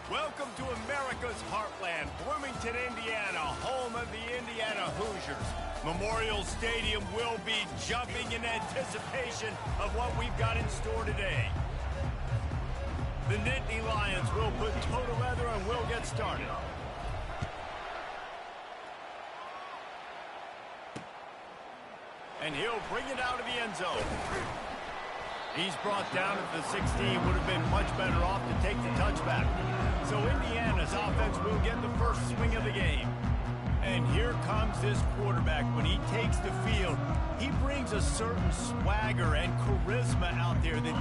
Welcome to America's heartland, Bloomington, Indiana, home of the Indiana Hoosiers. Memorial Stadium will be jumping in anticipation of what we've got in store today. The Nittany Lions will put toe to leather and we'll get started. And he'll bring it out of the end zone. He's brought down at the 16, would have been much better off to take the touchback. So Indiana's offense will get the first swing of the game. And here comes this quarterback. When he takes the field, he brings a certain swagger and charisma out there that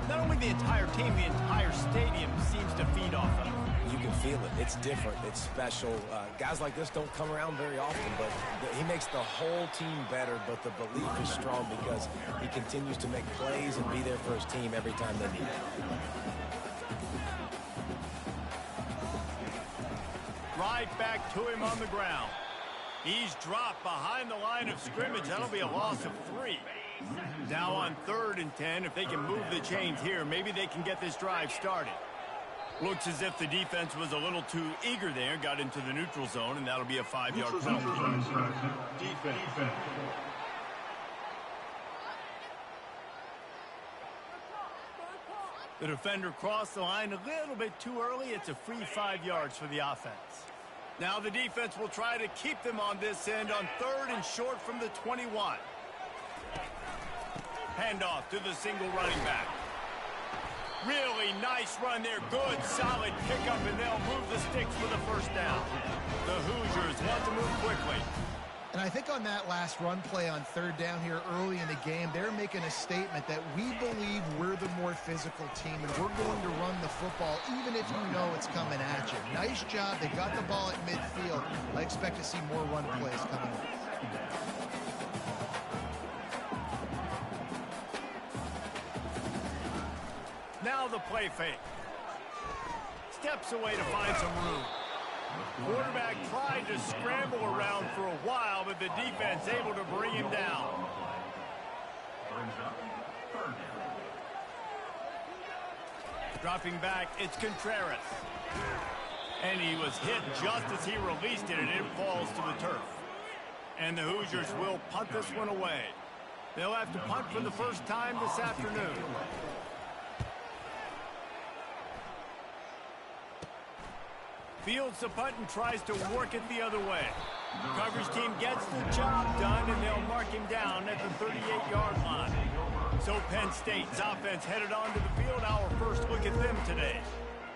not only the entire team, the entire stadium seems to feed off of. You can feel it. It's different. It's special. Guys like this don't come around very often, but he makes the whole team better, but the belief is strong because he continues to make plays and be there for his team every time they need it. Right back to him on the ground. He's dropped behind the line of scrimmage. That'll be a loss of 3. Now on 3rd and 10, if they can move the chains here, maybe they can get this drive started. Looks as if the defense was a little too eager there, got into the neutral zone, and that'll be a 5-yard penalty. Defense. The defender crossed the line a little bit too early. It's a free 5 yards for the offense. Now the defense will try to keep them on this end on 3rd and short from the 21. Handoff to the single running back. Really nice run there. Good, solid pickup, and they'll move the sticks for the first down. The Hoosiers want to move quickly. And I think on that last run play on 3rd down here early in the game, they're making a statement that we believe we're the more physical team, and we're going to run the football even if you know it's coming at you. Nice job. They got the ball at midfield. I expect to see more run plays coming up. Now the play fake. Steps away to find some room. Quarterback tried to scramble around for a while, but the defense able to bring him down. Dropping back, it's Contreras. And he was hit just as he released it, and it falls to the turf. And the Hoosiers will punt this one away. They'll have to punt for the first time this afternoon. Fields the punt and tries to work it the other way. Coverage team gets the job done, and they'll mark him down at the 38-yard line. So Penn State's offense headed onto the field. Our first look at them today.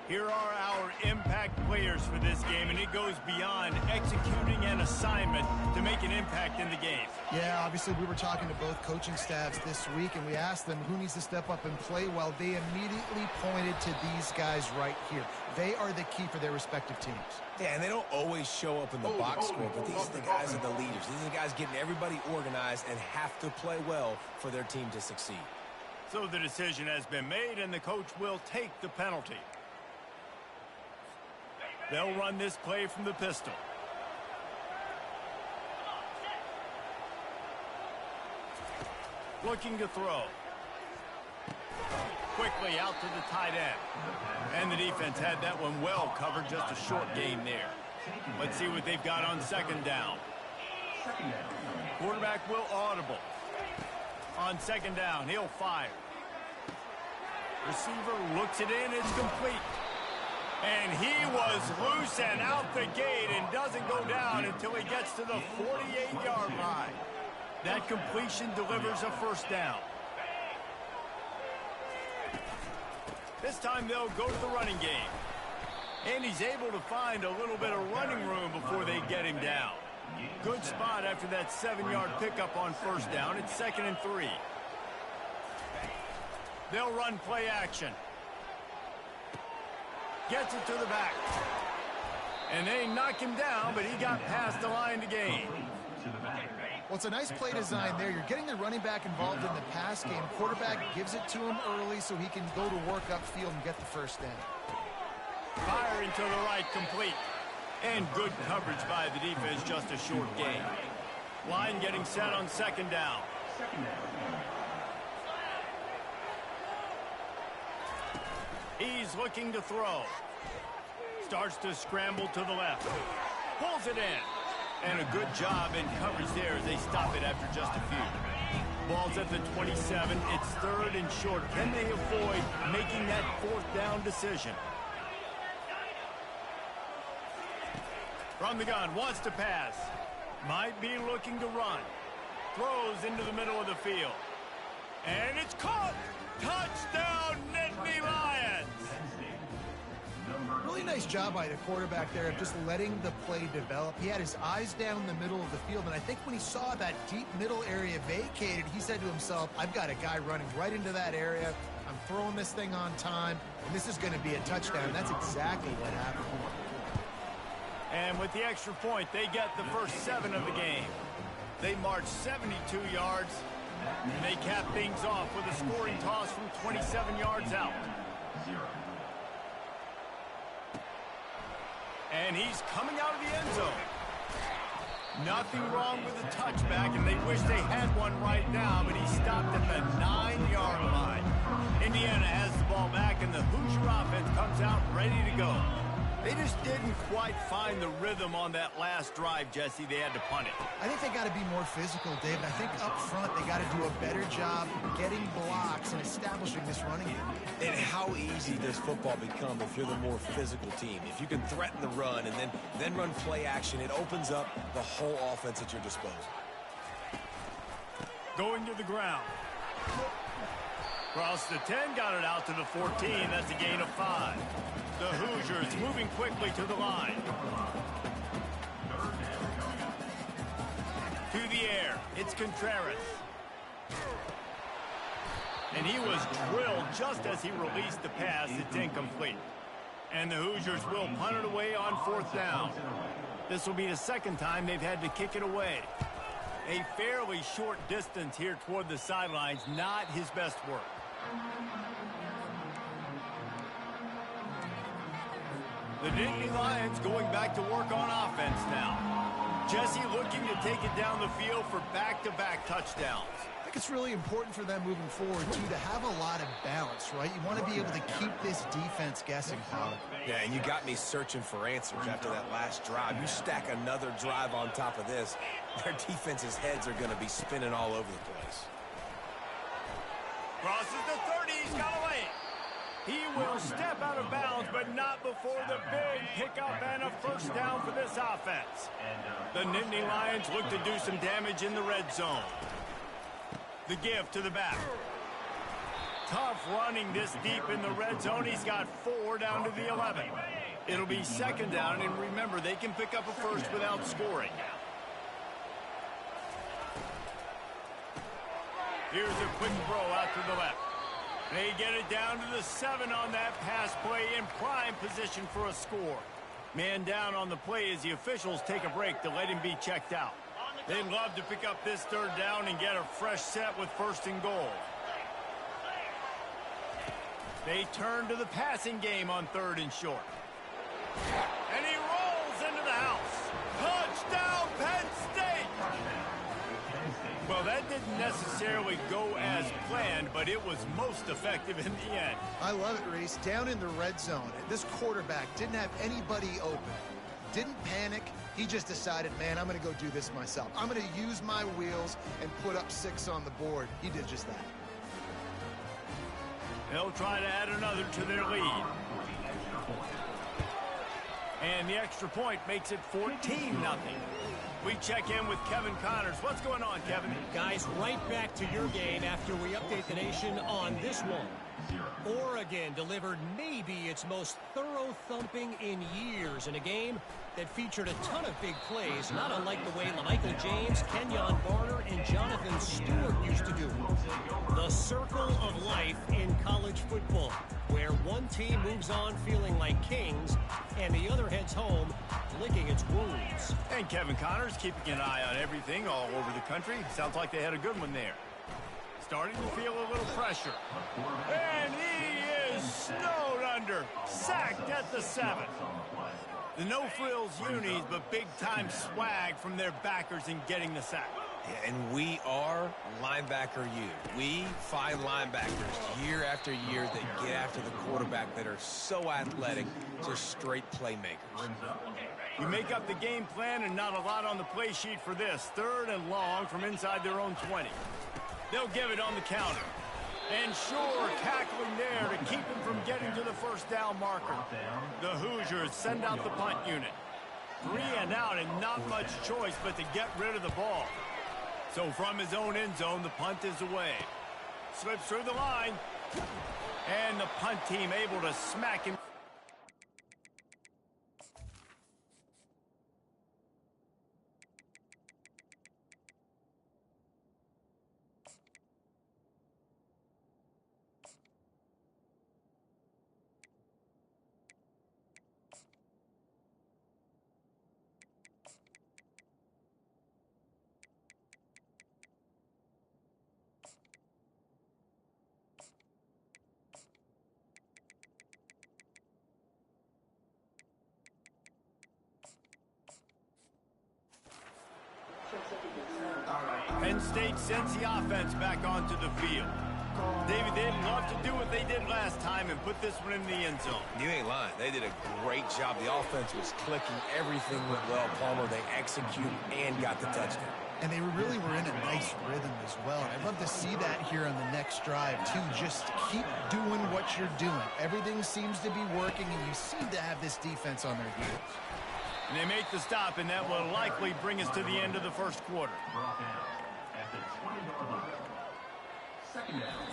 Here are our impact players for this game, and it goes beyond executing an assignment to make an impact in the game. Yeah, obviously we were talking to both coaching staffs this week, and we asked them who needs to step up and play well. They immediately pointed to these guys right here. They are the key for their respective teams. Yeah, and they don't always show up in the box score, but these are the guys that are the leaders. These are the guys getting everybody organized and have to play well for their team to succeed. So the decision has been made, and the coach will take the penalty. They'll run this play from the pistol. Looking to throw. Quickly out to the tight end. And the defense had that one well covered, just a short gain there. Let's see what they've got on 2nd down. Quarterback will audible. On 2nd down, he'll fire. Receiver looks it in, it's complete. And he was loose and out the gate and doesn't go down until he gets to the 48-yard line. That completion delivers a first down. This time they'll go to the running game. And he's able to find a little bit of running room before they get him down. Good spot after that 7-yard pickup on 1st down. It's 2nd and 3. They'll run play action. Gets it to the back. And they knock him down, but he got past the line to gain. Well, it's a nice play design there. You're getting the running back involved in the pass game. Quarterback gives it to him early so he can go to work upfield and get the first down. Fire into the right, complete. And good coverage by the defense, just a short gain. Line getting set on 2nd down. He's looking to throw. starts to scramble to the left. Pulls it in. And a good job in coverage there as they stop it after just a few. Ball's at the 27. It's 3rd and short. Can they avoid making that 4th down decision? From the gun, wants to pass. Might be looking to run. Throws into the middle of the field. And it's caught! Touchdown, Nittany Lions! Really nice job by the quarterback there of just letting the play develop. He had his eyes down the middle of the field, and I think when he saw that deep middle area vacated, he said to himself, I've got a guy running right into that area. I'm throwing this thing on time, and this is going to be a touchdown. And that's exactly what happened. And with the extra point, they get the first 7 of the game. They march 72 yards, and they cap things off with a scoring toss from 27 yards out. And he's coming out of the end zone. Nothing wrong with the touchback, and they wish they had one right now, but he stopped at the 9-yard line. Indiana has the ball back, and the Hoosier offense comes out ready to go. They just didn't quite find the rhythm on that last drive, Jesse. They had to punt it. I think they got to be more physical, David. I think up front they got to do a better job getting blocks and establishing this running game. And how easy does football become if you're the more physical team? If you can threaten the run and then run play action, it opens up the whole offense at your disposal. Going to the ground. Across the 10, got it out to the 14. That's a gain of 5. The Hoosiers moving quickly to the line. To the air, it's Contreras. And he was drilled just as he released the pass. It's incomplete. And the Hoosiers will punt it away on 4th down. This will be the 2nd time they've had to kick it away. A fairly short distance here toward the sidelines, not his best work. The Nittany Lions going back to work on offense now. Jesse looking to take it down the field for back-to-back touchdowns. I think it's really important for them moving forward, too, to have a lot of balance, right? You want to be able to keep this defense guessing, Paul. Yeah, and you got me searching for answers after that last drive. You stack another drive on top of this, their defense's heads are going to be spinning all over the place. Crosses the 30, he's got away. He will step out of bounds, but not before the big pickup and a 1st down for this offense. The Nittany Lions look to do some damage in the red zone. The give to the back. Tough running this deep in the red zone. He's got 4 down to the 11. It'll be 2nd down, and remember, they can pick up a 1st without scoring. Here's a quick throw out to the left. They get it down to the 7 on that pass play in prime position for a score. Man down on the play as the officials take a break to let him be checked out. They'd love to pick up this 3rd down and get a fresh set with 1st and goal. They turn to the passing game on 3rd and short. And he rolls into the house. Touchdown, Penn State! Well, that didn't necessarily go as planned, but it was most effective in the end. I love it, Reese. Down in the red zone, this quarterback didn't have anybody open. Didn't panic. He just decided, man, I'm going to go do this myself. I'm going to use my wheels and put up 6 on the board. He did just that. They'll try to add another to their lead. And the extra point makes it 14-0. We check in with Kevin Connors. What's going on, Kevin? Guys, right back to your game after we update the nation on this one. Oregon delivered maybe its most thorough thumping in years in a game that featured a ton of big plays, not unlike the way Michael James, Kenyon Barner, and Jonathan Stewart used to do. The circle of life in college football, where one team moves on feeling like kings and the other heads home licking its wounds. And Kevin Connors keeping an eye on everything all over the country. Sounds like they had a good one there. Starting to feel a little pressure. And he is snowed under. Sacked at the 7. The no-frills unis, but big-time swag from their backers in getting the sack. And we are linebacker U. We find linebackers year after year that get after the quarterback that are so athletic, just straight playmakers. You make up the game plan and not a lot on the play sheet for this. 3rd and long from inside their own 20. They'll give it on the counter. And sure, tackling there to keep him from getting to the first down marker. The Hoosiers send out the punt unit. 3 and out and not much choice but to get rid of the ball. So from his own end zone, the punt is away. Slips through the line. And the punt team able to smack him. Penn State sends the offense back onto the field. David, they'd love to do what they did last time and put this one in the end zone. You ain't lying. They did a great job. The offense was clicking. Everything went well. Palmer, they executed and got the touchdown. And they really were in a nice rhythm as well. And I'd love to see that here on the next drive, too. Just keep doing what you're doing. Everything seems to be working, and you seem to have this defense on their heels. And they make the stop, and that will likely bring us to the end of the first quarter.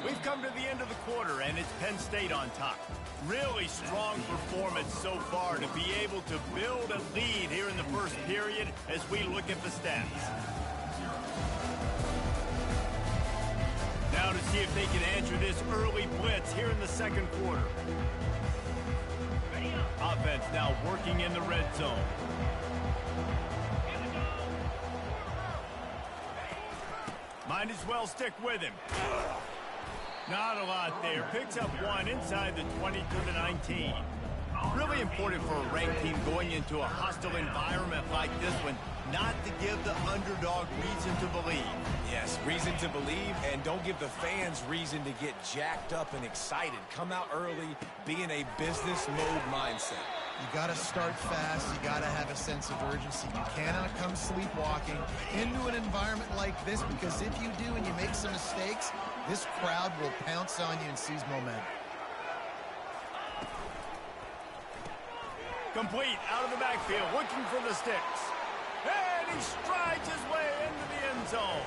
We've come to the end of the quarter, and it's Penn State on top. Really strong performance so far to be able to build a lead here in the first period as we look at the stats. Now to see if they can answer this early blitz here in the second quarter. Offense now working in the red zone. Might as well stick with him. Not a lot there. Picks up one inside the 20 to the 19. Really important for a ranked team going into a hostile environment like this one, not to give the underdog reason to believe. Yes, reason to believe, and don't give the fans reason to get jacked up and excited. Come out early, be in a business mode mindset. You got to start fast. You got to have a sense of urgency. You cannot come sleepwalking into an environment like this, because if you do and you make some mistakes, this crowd will pounce on you and seize momentum. Complete out of the backfield, looking for the sticks. And he strides his way into the end zone.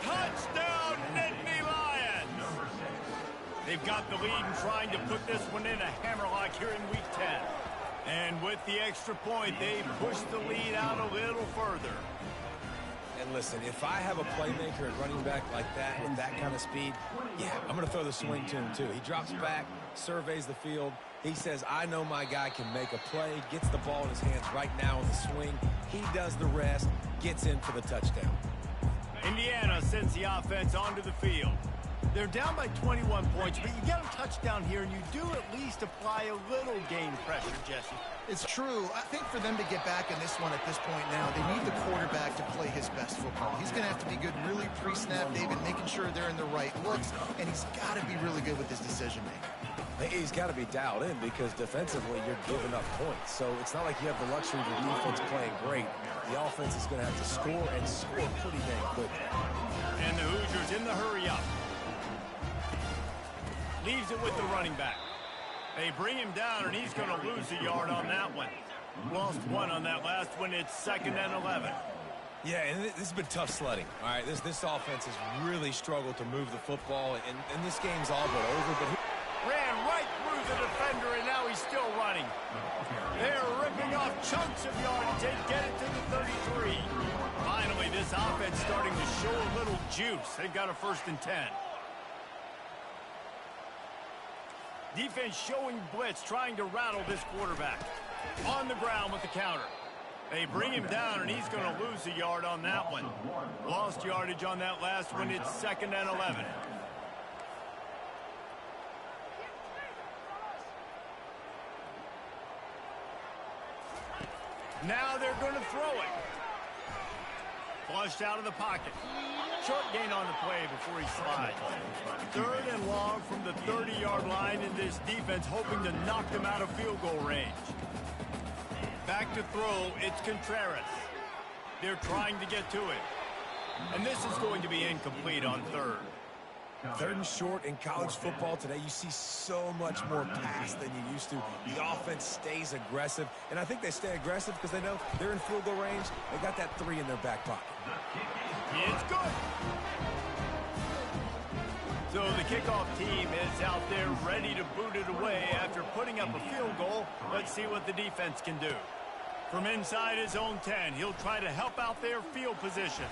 Touchdown, Nittany Lions! They've got the lead and trying to put this one in a hammerlock here in Week 10. And with the extra point, they push the lead out a little further. And listen, if I have a playmaker at running back like that with that kind of speed, yeah, I'm going to throw the swing to him too. He drops back, surveys the field. He says, I know my guy can make a play, gets the ball in his hands right now in the swing. He does the rest, gets in for the touchdown. Indiana sends the offense onto the field. They're down by 21 points, but you get a touchdown here, and you do at least apply a little game pressure, Jesse. It's true. I think for them to get back in this one at this point now, they need the quarterback to play his best football. He's going to have to be good really pre-snap, David, making sure they're in the right looks, and he's got to be really good with his decision-making. He's got to be dialed in because defensively you're giving up points. So it's not like you have the luxury of the defense playing great. The offense is going to have to score and score pretty dang quickly. And the Hoosiers in the hurry-up. Leaves it with the running back. They bring him down, and he's going to lose a yard on that one. Lost one on that last one. It's 2nd and 11. Yeah, and this has been tough sledding. All right, this offense has really struggled to move the football, and this game's all but over. But ran right through the defender, and now he's still running. They're ripping off chunks of yardage. They get it to the 33. Finally, this offense starting to show a little juice. They've got a 1st and 10. Defense showing blitz, trying to rattle this quarterback. On the ground with the counter. They bring him down, and he's going to lose a yard on that one. Lost yardage on that last one. It's 2nd and 11. Now they're going to throw it. Flushed out of the pocket. Short gain on the play before he slides. 3rd and long from the 30-yard line, in this defense hoping to knock them out of field goal range. Back to throw, it's Contreras. They're trying to get to it. And this is going to be incomplete on 3rd. 3rd and short in college football today, you see so much more pass than you used to. The offense stays aggressive, and I think they stay aggressive because they know they're in field goal range. They got that 3 in their back pocket. It's good. So the kickoff team is out there ready to boot it away after putting up a field goal. Let's see what the defense can do. From inside his own 10, he'll try to help out their field position.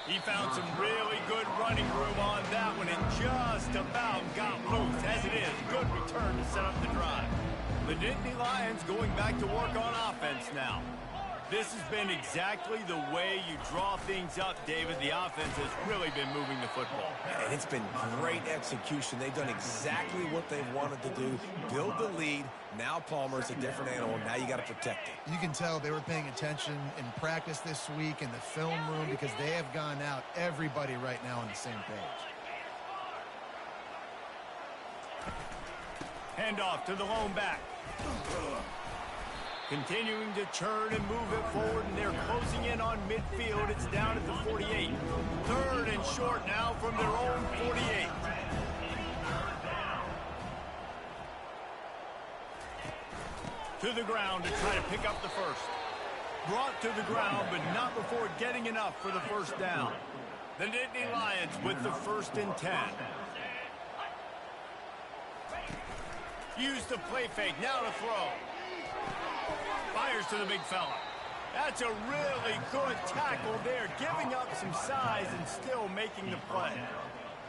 He found some really good running room on that one and just about got loose. As it is, good return to set up the drive. The Nittany Lions going back to work on offense now. This has been exactly the way you draw things up, David. The offense has really been moving the football. And it's been great execution. They've done exactly what they wanted to do. Build the lead. Now Palmer's a different animal. Now you got to protect it. You can tell they were paying attention in practice this week in the film room because they have gone out, everybody right now on the same page. Handoff to the lone back. Continuing to churn and move it forward, and they're closing in on midfield. It's down at the 48. 3rd and short now from their own 48. To the ground to try to pick up the first. Brought to the ground, but not before getting enough for the first down. The Nittany Lions with the 1st and 10. Use the play fake, now to throw. Fires to the big fella. That's a really good tackle there, giving up some size and still making the play.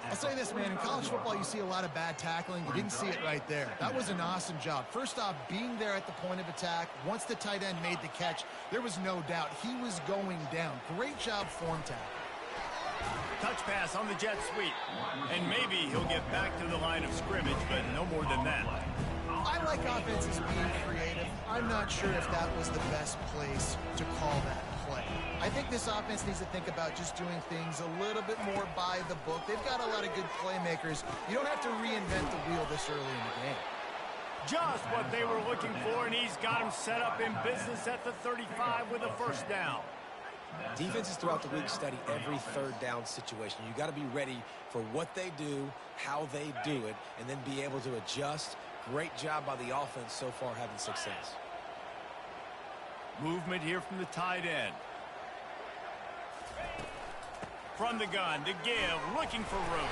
I'll say this, man, in college football you see a lot of bad tackling. You didn't see it right there. That was an awesome job. First off, being there at the point of attack. Once the tight end made the catch, there was no doubt he was going down. Great job form tackle. Touch pass on the jet sweep. And maybe he'll get back to the line of scrimmage, but no more than that. I like offenses being creative. I'm not sure if that was the best place to call that play. I think this offense needs to think about just doing things a little bit more by the book. They've got a lot of good playmakers. You don't have to reinvent the wheel this early in the game. Just what they were looking for, and he's got him set up in business at the 35 with a 1st down. Defenses throughout the week study every 3rd down situation. You got to be ready for what they do, how they do it, and then be able to adjust. Great job by the offense so far having success. Movement here from the tight end. From the gun to give, looking for room.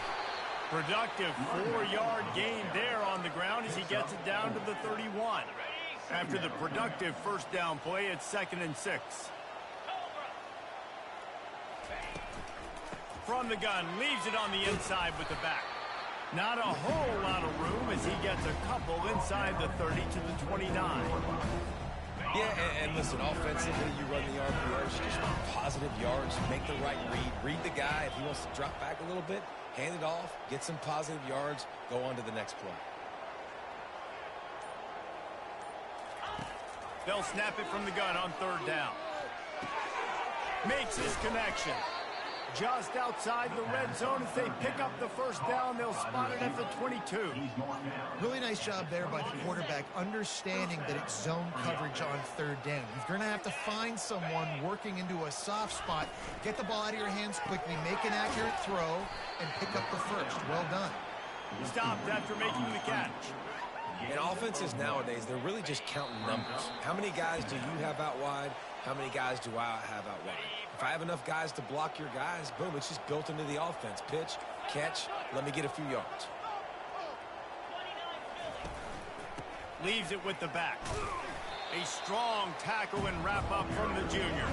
Productive 4-yard gain there on the ground as he gets it down to the 31. After the productive 1st down play, it's 2nd and 6. From the gun, leaves it on the inside with the back. Not a whole lot of room as he gets a couple inside the 30 to the 29. Yeah, and listen, offensively, you run the RPOs, just positive yards, make the right read the guy. If he wants to drop back a little bit, hand it off, get some positive yards, go on to the next play. They'll snap it from the gun on 3rd down. Makes his connection. Just outside the red zone as they pick up the 1st down. They'll spot it at the 22. Really nice job there by the quarterback, understanding that it's zone coverage on 3rd down. You're going to have to find someone working into a soft spot, get the ball out of your hands quickly, make an accurate throw, and pick up the 1st. Well done. Stopped after making the catch. In offenses nowadays, they're really just counting numbers. How many guys do you have out wide? How many guys do I have out wide? If I have enough guys to block your guys, boom, it's just built into the offense. Pitch, catch, let me get a few yards. Leaves it with the back. A strong tackle and wrap up from the junior.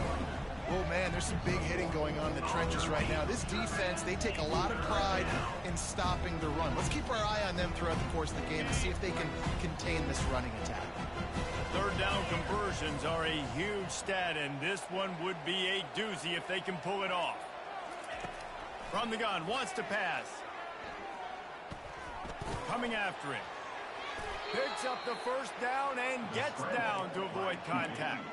Oh, man, there's some big hitting going on in the trenches right now. This defense, they take a lot of pride in stopping the run. Let's keep our eye on them throughout the course of the game and see if they can contain this running attack. 3rd down conversions are a huge stat, and this one would be a doozy if they can pull it off. From the gun, wants to pass. Coming after him. Picks up the 1st down and gets down to avoid contact.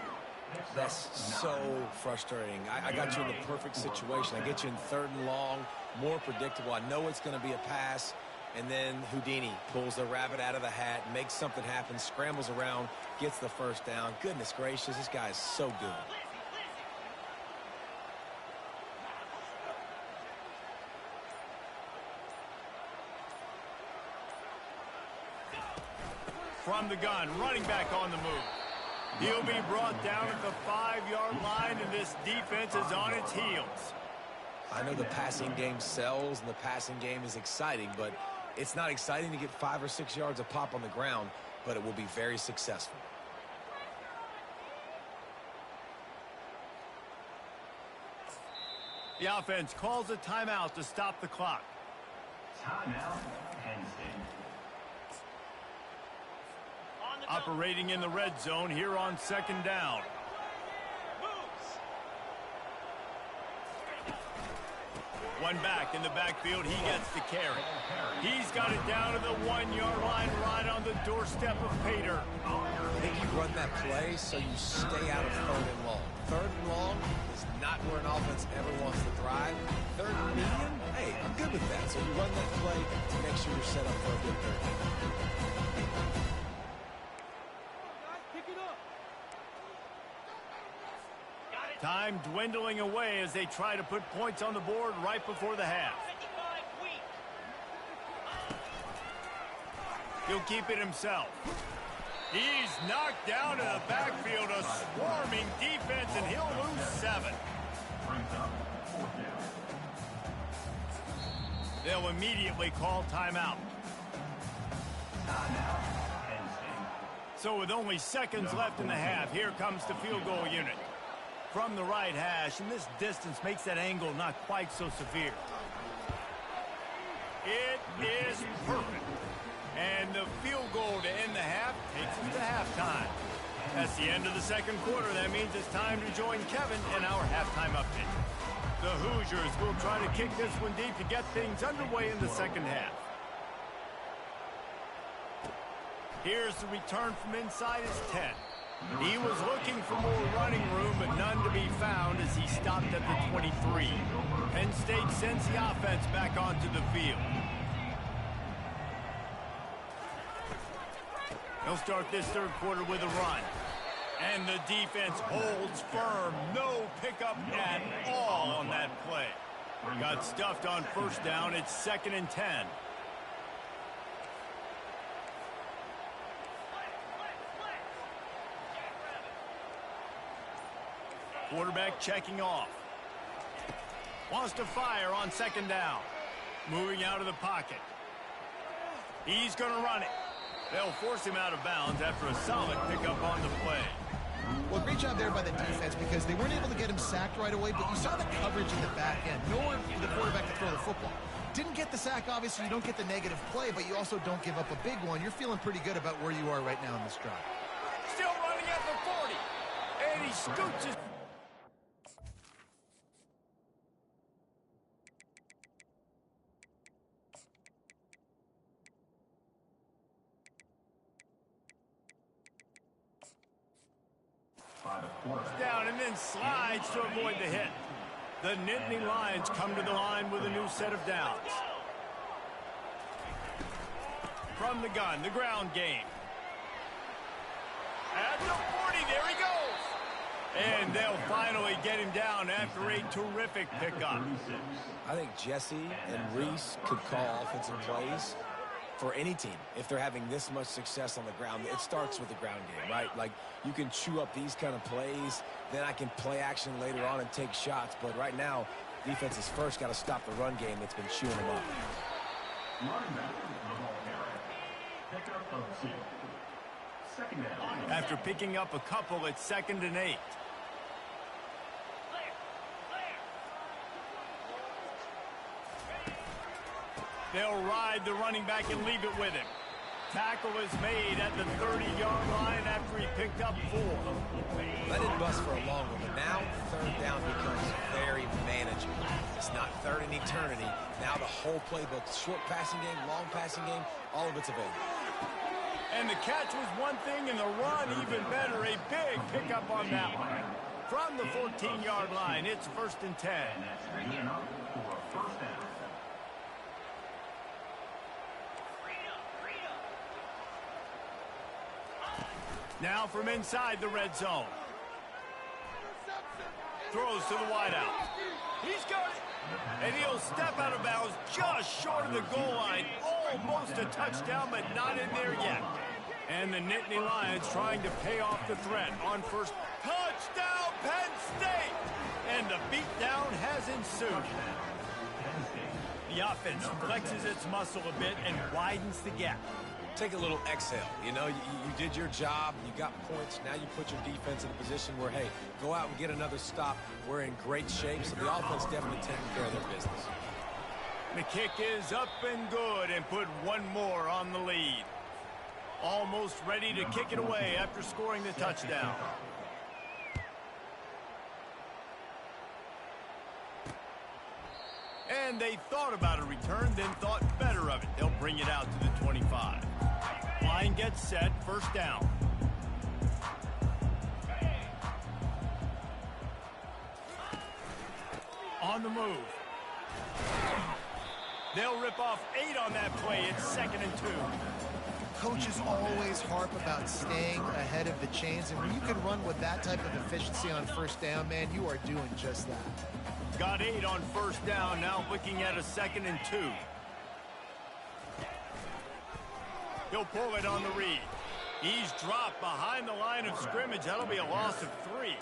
That's so frustrating. I got you in the perfect situation. I get you in 3rd and long, more predictable. I know it's going to be a pass, and then Houdini pulls the rabbit out of the hat, makes something happen, scrambles around, gets the first down. Goodness gracious, this guy is so good. From the gun, running back on the move. He'll be brought down at the 5-yard line, and this defense is on its heels. I know the passing game sells, and the passing game is exciting, but it's not exciting to get 5 or 6 yards a pop on the ground, but it will be very successful. The offense calls a timeout to stop the clock. Timeout, Penn State. Operating in the red zone here on 2nd down. One back in the backfield, he gets the carry. He's got it down to the 1-yard line, right on the doorstep of Pater. I think you run that play so you stay out of 3rd and long. 3rd and long is not where an offense ever wants to thrive. 3rd and medium, hey, I'm good with that. So you run that play to make sure you're set up for a good 3rd down. Time dwindling away as they try to put points on the board right before the half. He'll keep it himself. He's knocked down to the backfield, a swarming defense, and he'll lose 7. They'll immediately call timeout. So with only seconds left in the half, here comes the field goal unit. From the right hash, and this distance makes that angle not quite so severe. It is perfect. And the field goal to end the half takes us to halftime. That's the end of the 2nd quarter. That means it's time to join Kevin in our halftime update. The Hoosiers will try to kick this one deep to get things underway in the 2nd half. Here's the return from inside his 10. He was looking for more running room, but none to be found as he stopped at the 23. Penn State sends the offense back onto the field. They'll start this 3rd quarter with a run. And the defense holds firm. No pickup at all on that play. Got stuffed on 1st down. It's 2nd and 10. Quarterback checking off. Wants to fire on 2nd down. Moving out of the pocket. He's going to run it. They'll force him out of bounds after a solid pickup on the play. Well, great job there by the defense because they weren't able to get him sacked right away, but you saw the coverage in the back end. Nowhere for the quarterback to throw the football. Didn't get the sack, obviously. You don't get the negative play, but you also don't give up a big one. You're feeling pretty good about where you are right now in this drive. Still running at the 40. And he scoots his... down and then slides to avoid the hit. The Nittany Lions come to the line with a new set of downs. From the gun, the ground game. At the 40, there he goes. And they'll finally get him down after a terrific pickup. I think Jesse and Reese could call offensive plays for any team. If they're having this much success on the ground, it starts with the ground game, right? Like, you can chew up these kind of plays, then I can play action later on and take shots. But right now, defense has first got to stop the run game that's been chewing them up. After picking up a couple, it's 2nd and 8. They'll ride the running back and leave it with him. Tackle is made at the 30-yard line after he picked up 4. Let it bust for a long one, but now 3rd down becomes very manageable. It's not 3rd in eternity. Now the whole playbook, short passing game, long passing game, all of it's available. And the catch was one thing, and the run even better. A big pickup on that one. From the 14-yard line, it's 1st and 10. And that's bringing it up for first down. Now from inside the red zone. Throws to the wideout. He's got it. And he'll step out of bounds just short of the goal line. Almost a touchdown, but not in there yet. And the Nittany Lions trying to pay off the threat on first. Touchdown, Penn State! And the beatdown has ensued. The offense flexes its muscle a bit and widens the gap. Take a little exhale. You know, you did your job. You got points. Now you put your defense in a position where, hey, go out and get another stop. We're in great shape, so the offense definitely taking care of their business. The kick is up and good and put one more on the lead. Almost ready to kick it away after scoring the touchdown. And they thought about a return, then thought better of it. They'll bring it out to the 25. Line gets set, first down. On the move. They'll rip off 8 on that play. It's 2nd and 2. Coaches always harp about staying ahead of the chains, and when you can run with that type of efficiency on first down, man, you are doing just that. Got 8 on first down, now looking at a 2nd and 2. He'll pull it on the read. He's dropped behind the line of scrimmage. That'll be a loss of 3.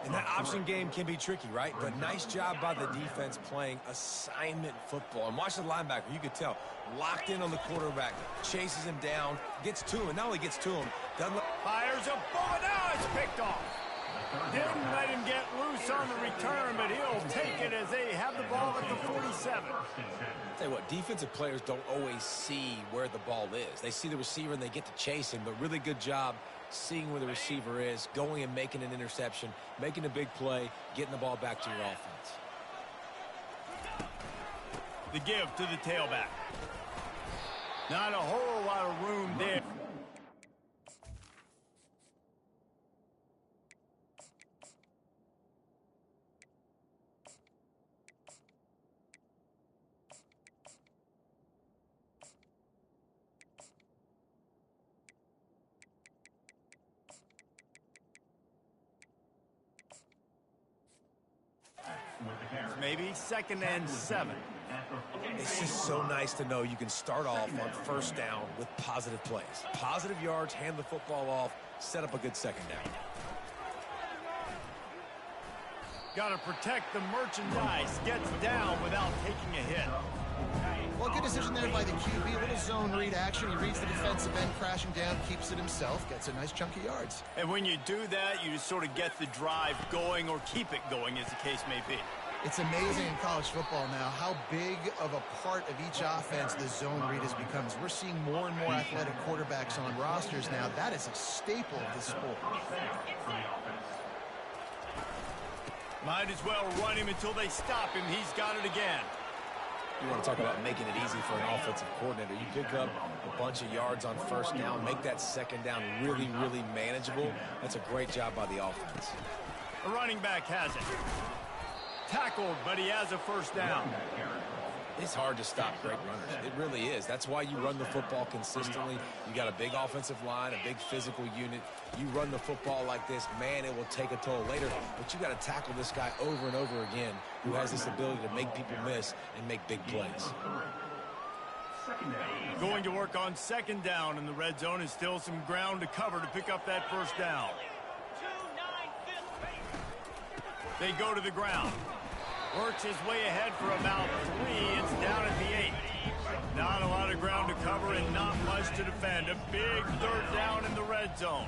And that option game can be tricky, right? But nice job by the defense playing assignment football. And watch the linebacker. You could tell. Locked in on the quarterback. Chases him down. Gets to him. And not only gets to him, doesn't look... Fires a bullet. Now it's picked off. Didn't let him get loose on the return, but he'll take it as they have the ball at the 47. Tell you what, defensive players don't always see where the ball is. They see the receiver and they get to chase him, but really good job seeing where the receiver is, going and making an interception, making a big play, getting the ball back to your offense. The give to the tailback. Not a whole lot of room there. Maybe 2nd and 7. It's just so nice to know you can start off on first down with positive plays. Positive yards, hand the football off, set up a good second down. Got to protect the merchandise. Gets down without taking a hit. Well, good decision there by the QB. A little zone read action. He reads the defensive end crashing down, keeps it himself, gets a nice chunk of yards. And when you do that, you just sort of get the drive going or keep it going, as the case may be. It's amazing in college football now how big of a part of each offense the zone read has become. We're seeing more and more athletic quarterbacks on rosters now. That is a staple of the sport. Might as well run him until they stop him. He's got it again. You want to talk about making it easy for an offensive coordinator. You pick up a bunch of yards on first down, make that second down really, really manageable. That's a great job by the offense. The running back has it. Tackled, but he has a first down. It's hard to stop great runners. It really is. That's why you run the football consistently. You got a big offensive line, a big physical unit. You run the football like this, man, it will take a toll later. But you got to tackle this guy over and over again who has this ability to make people miss and make big plays. Going to work on second down in the red zone, is still some ground to cover to pick up that first down. They go to the ground. Works his way ahead for about 3. It's down at the 8. Not a lot of ground to cover and not much to defend. A big third down in the red zone.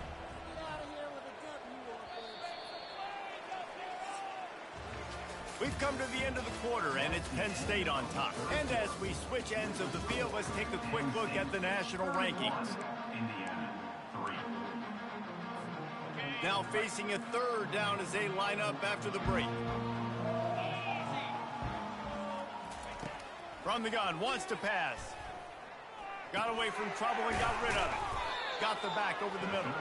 We've come to the end of the quarter, and it's Penn State on top. And as we switch ends of the field, let's take a quick look at the national rankings. Now facing a third down as they line up after the break. From the gun, wants to pass. Got away from trouble and got rid of it. Got the back over the middle.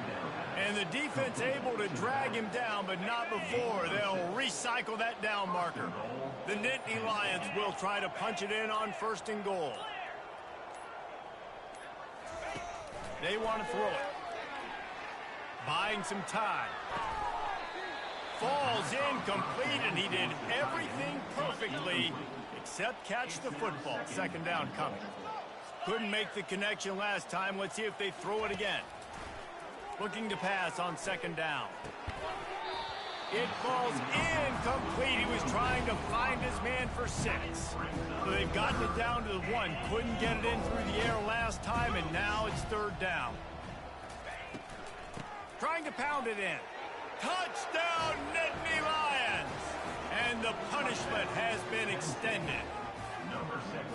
And the defense able to drag him down, but not before. They'll recycle that down marker. The Nittany Lions will try to punch it in on 1st and goal. They want to throw it. Buying some time. Falls incomplete, and he did everything perfectly except catch the football. 2nd down coming. Couldn't make the connection last time. Let's see if they throw it again. Looking to pass on 2nd down. It falls incomplete. He was trying to find his man for 6. So they've gotten it down to the 1. Couldn't get it in through the air last time, and now it's 3rd down. Trying to pound it in. Touchdown, Nittany Lions! And the punishment has been extended.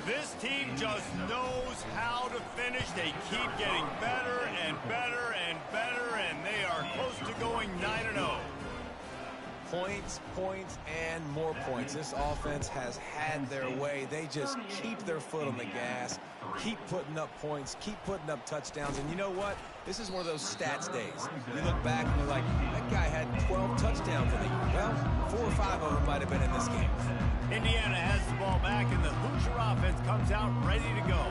This team just knows how to finish. They keep getting better and better and better, and they are close to going 9-0. Points, points, and more points. This offense has had their way. They just keep their foot on the gas, keep putting up points, keep putting up touchdowns. And you know what? This is one of those stats days. You look back and you're like, that guy had 12 touchdowns in the year. Well, 4 or 5 of them might have been in this game. Indiana has the ball back, and the Hoosier offense comes out ready to go.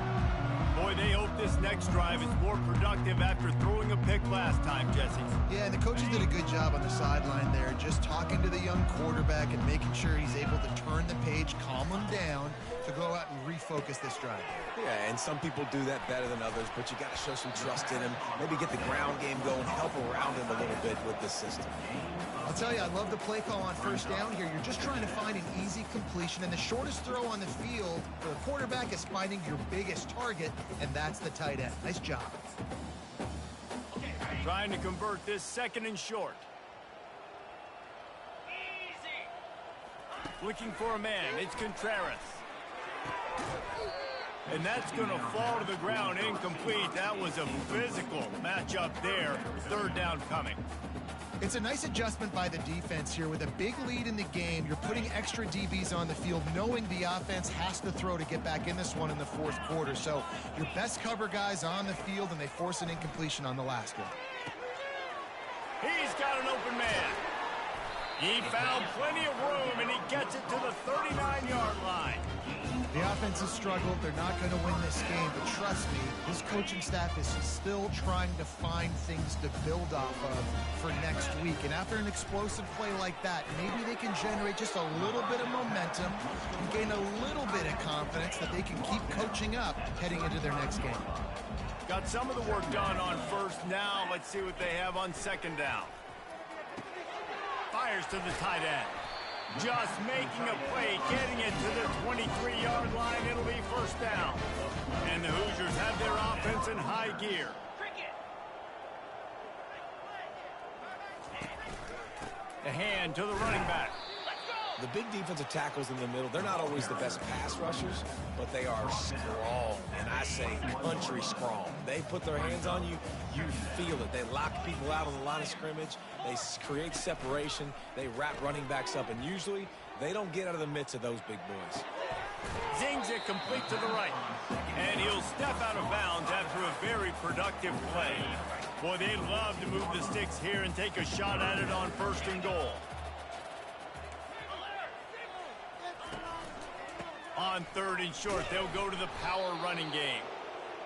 Boy, they hope this next drive is more productive after throwing a pick last time, Jesse. Yeah, and the coaches did a good job on the sideline there, just talking to the young quarterback and making sure he's able to turn the page, calm him down, to go out and refocus this drive. Yeah, and some people do that better than others, but you got to show some trust in him. Maybe get the ground game going, help around him a little bit with this system. I'll tell you, I love the play call on 1st down here. You're just trying to find an easy completion, and the shortest throw on the field for the quarterback is finding your biggest target, and that's the tight end. Nice job. Trying to convert this 2nd and short. Looking for a man. It's Contreras. And that's going to fall to the ground incomplete. That was a physical matchup there. 3rd down coming. It's a nice adjustment by the defense here. With a big lead in the game, you're putting extra DBs on the field, knowing the offense has to throw to get back in this one in the 4th quarter. So your best cover guys on the field, and they force an incompletion on the last one. He's got an open man. He found plenty of room, and he gets it to the 39-yard line. The offense has struggled. They're not going to win this game, but trust me, this coaching staff is still trying to find things to build off of for next week. And after an explosive play like that, maybe they can generate just a little bit of momentum and gain a little bit of confidence that they can keep coaching up heading into their next game. Got some of the work done on 1st. Now let's see what they have on 2nd down. Fires to the tight end. Just making a play, getting it to the 23-yard line. It'll be 1st down. And the Hoosiers have their offense in high gear. The hand to the running back. The big defensive tackles in the middle, they're not always the best pass rushers, but they are strong, and I say country strong. They put their hands on you, you feel it. They lock people out on the line of scrimmage. They create separation. They wrap running backs up, and usually they don't get out of the midst of those big boys. Zings it complete to the right. And he'll step out of bounds after a very productive play. Boy, they love to move the sticks here and take a shot at it on 1st and goal. On 3rd and short, they'll go to the power running game.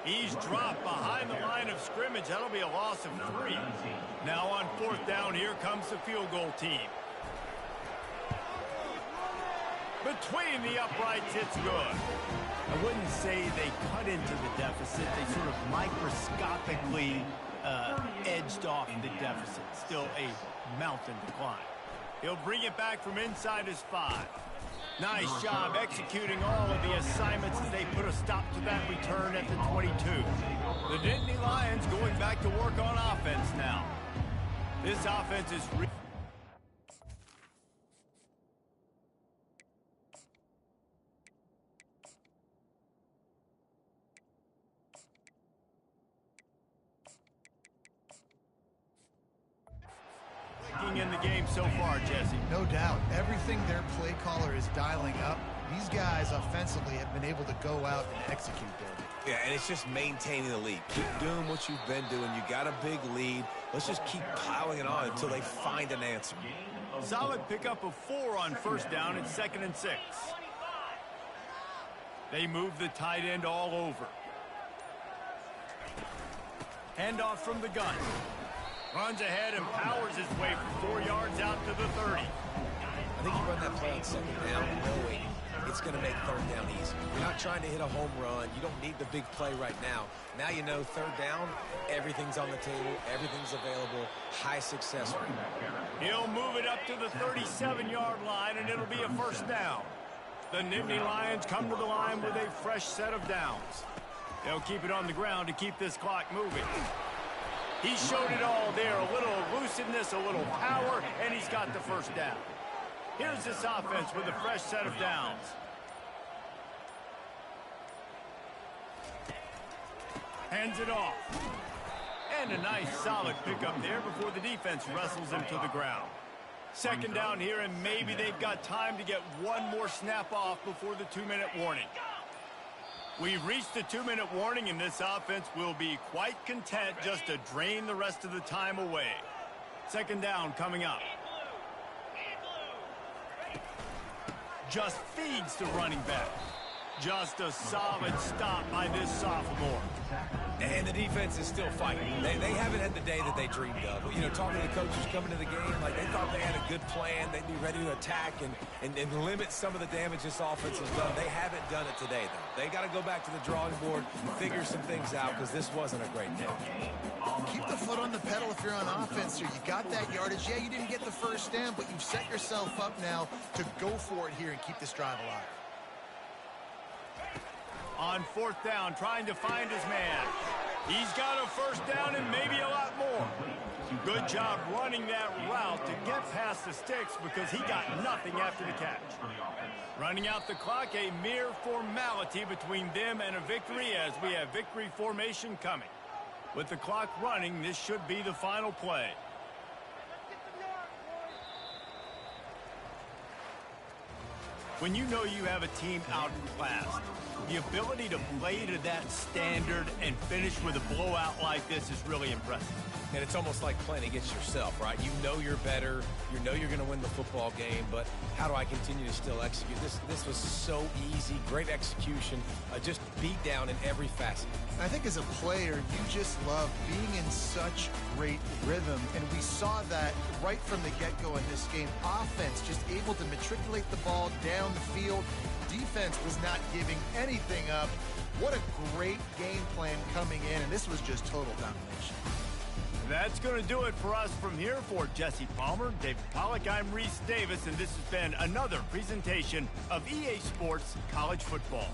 He's dropped behind the line of scrimmage. That'll be a loss of 3. Now on 4th down, here comes the field goal team. Between the uprights, it's good. I wouldn't say they cut into the deficit. They sort of microscopically edged off the deficit. Still a mountain to climb. He'll bring it back from inside his 5. Nice job executing all of the assignments as they put a stop to that return at the 22. The Nittany Lions going back to work on offense now. This offense is in the game so far, Jesse. No doubt. Everything their play caller is dialing up These guys offensively have been able to go out and execute there. Yeah, and it's just maintaining the lead. Keep doing what you've been doing. You got a big lead. Let's just keep piling it on until they find an answer. Solid pickup of 4 on first down and 2nd and 6. They move the tight end all over. Handoff from the gun. Runs ahead and powers his way for 4 yards out to the 30. I think you run that play on 2nd down knowing it's going to make 3rd down easy. You're not trying to hit a home run. You don't need the big play right now. Now you know 3rd down, everything's on the table, everything's available, high success rate. He'll move it up to the 37-yard line, and it'll be a 1st down. The Nittany Lions come to the line with a fresh set of downs. They'll keep it on the ground to keep this clock moving. He showed it all there, a little elusiveness, a little power, and he's got the 1st down. Here's this offense with a fresh set of downs. Hands it off. And a nice solid pickup there before the defense wrestles him to the ground. 2nd down here, and maybe they've got time to get one more snap off before the 2-minute warning. We've reached the 2-minute warning, and this offense will be quite content just to drain the rest of the time away. 2nd down coming up. Just feeds the running back. Just a solid stop by this sophomore. And the defense is still fighting. They haven't had the day that they dreamed of. You know, talking to the coaches coming to the game, like they thought they had a good plan. They'd be ready to attack and limit some of the damage this offense has done. They haven't done it today, though. They got to go back to the drawing board, figure some things out, because this wasn't a great day. Keep the foot on the pedal if you're on offense here. You got that yardage. Yeah, you didn't get the 1st down, but you've set yourself up now to go for it here and keep this drive alive. On 4th down, trying to find his man. He's got a 1st down and maybe a lot more. Good job running that route to get past the sticks because he got nothing after the catch. Running out the clock, a mere formality between them and a victory as we have victory formation coming. With the clock running, this should be the final play. When you know you have a team outclassed, the ability to play to that standard and finish with a blowout like this is really impressive. And it's almost like playing against yourself, right? You know you're better. You know you're going to win the football game, but how do I continue to still execute? This was so easy. Great execution. Just beat down in every facet. I think as a player, you just love being in such great rhythm, and we saw that right from the get-go in this game. Offense just able to matriculate the ball down the field. Defense was not giving anything up. What a great game plan coming in, and this was just total domination. That's going to do it for us from here. For Jesse Palmer, David Pollack, I'm Reese Davis, and this has been another presentation of EA Sports College Football.